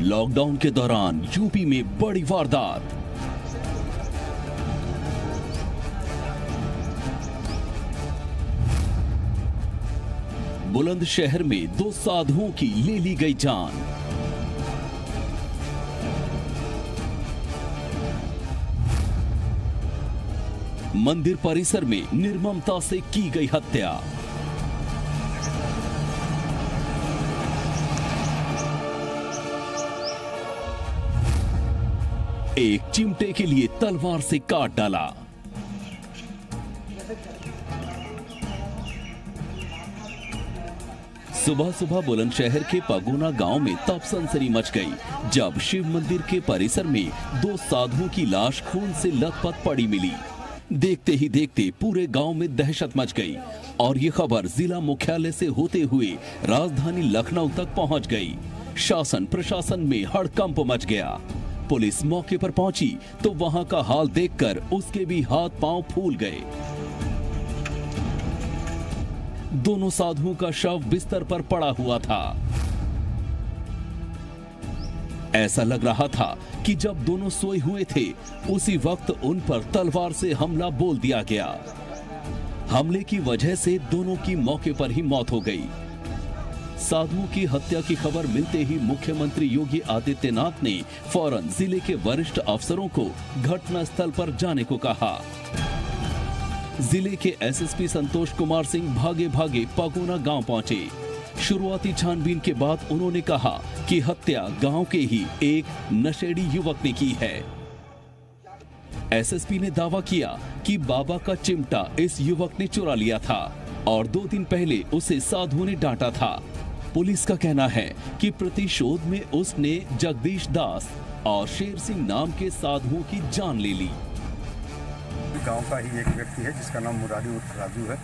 Lockdown के दौरान UP में बड़ी वारदात। बुलंदशहर में 2 साधुओं की ले ली गई जान। मंदिर परिसर में निर्ममता से की गई हत्या। एक चिमटे के लिए तलवार से काट डाला। सुबह सुबह बुलंदशहर के पगोना गांव में तब सनसनी मच गई जब शिव मंदिर के परिसर में 2 साधुओं की लाश खून से लथपथ पड़ी मिली। देखते ही देखते पूरे गांव में दहशत मच गई और ये खबर जिला मुख्यालय से होते हुए राजधानी लखनऊ तक पहुंच गई। शासन प्रशासन में हड़कंप मच गया। पुलिस मौके पर पहुंची तो वहां का हाल देखकर उसके भी हाथ पांव फूल गए। दोनों साधुओं का शव बिस्तर पर पड़ा हुआ था। ऐसा लग रहा था कि जब दोनों सोए हुए थे उसी वक्त उन पर तलवार से हमला बोल दिया गया। हमले की वजह से दोनों की मौके पर ही मौत हो गई। साधुओं की हत्या की खबर मिलते ही मुख्यमंत्री योगी आदित्यनाथ ने फौरन जिले के वरिष्ठ अफसरों को घटनास्थल पर जाने को कहा। जिले के एसएसपी संतोष कुमार सिंह भागे भागे पगोना गांव पहुंचे। शुरुआती छानबीन के बाद उन्होंने कहा कि हत्या गांव के ही एक नशेड़ी युवक ने की है। एसएसपी ने दावा किया कि बाबा का चिमटा इस युवक ने चुरा लिया था और 2 दिन पहले उसे साधुओं ने डांटा था। पुलिस का कहना है कि प्रतिशोध में उसने जगदीश दास और शेर सिंह नाम के साधुओं की जान ले ली। गांव का ही एक व्यक्ति है जिसका नाम मुरारी उर्फ राजू है,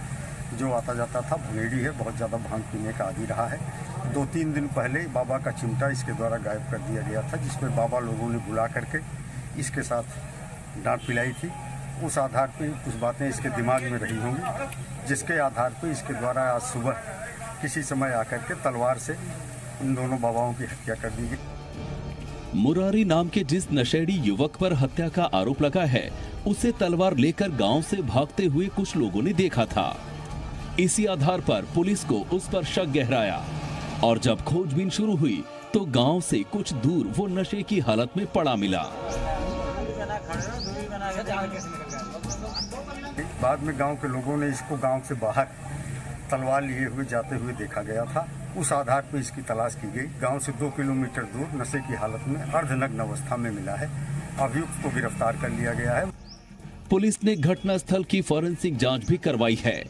जो आता जाता था, भंगेड़ी है, बहुत ज़्यादा भांग पीने का आदी रहा है। 2-3 दिन पहले बाबा का चिमटा इसके द्वारा गायब कर दिया गया था, जिसमें बाबा लोगों ने बुला करके इसके साथ डांट पिलाई थी। उस आधार पर कुछ बातें इसके दिमाग में रही होंगी, जिसके आधार पर इसके द्वारा आज सुबह किसी समय आकर के तलवार से इन दोनों बाबाओं की हत्या कर दी गई। मुरारी नाम के जिस नशेड़ी युवक पर हत्या का आरोप लगा है उसे तलवार लेकर गांव से भागते हुए कुछ लोगों ने देखा था। इसी आधार पर पुलिस को उस पर शक गहराया और जब खोजबीन शुरू हुई तो गांव से कुछ दूर वो नशे की हालत में पड़ा मिला। बाद में गांव के लोगों ने इसको गांव से बाहर तलवार लिए हुए जाते हुए देखा गया था। उस आधार पर इसकी तलाश की गई। गांव से 2 किलोमीटर दूर नशे की हालत में अर्धनग्न अवस्था में मिला है। अभियुक्त को गिरफ्तार कर लिया गया है। पुलिस ने घटनास्थल की फॉरेंसिक जांच भी करवाई है,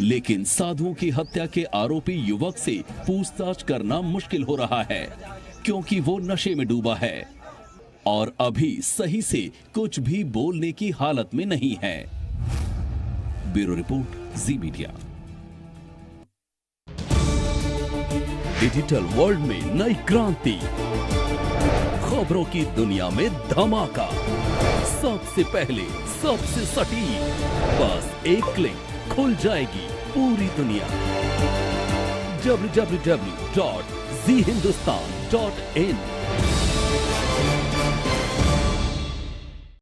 लेकिन साधुओं की हत्या के आरोपी युवक से पूछताछ करना मुश्किल हो रहा है क्योंकि वो नशे में डूबा है और अभी सही से कुछ भी बोलने की हालत में नहीं है। ब्यूरो रिपोर्ट, जी मीडिया। डिजिटल वर्ल्ड में नई क्रांति, खबरों की दुनिया में धमाका, सबसे पहले सबसे सटीक, बस एक क्लिक खुल जाएगी पूरी दुनिया। www.zhindustan.in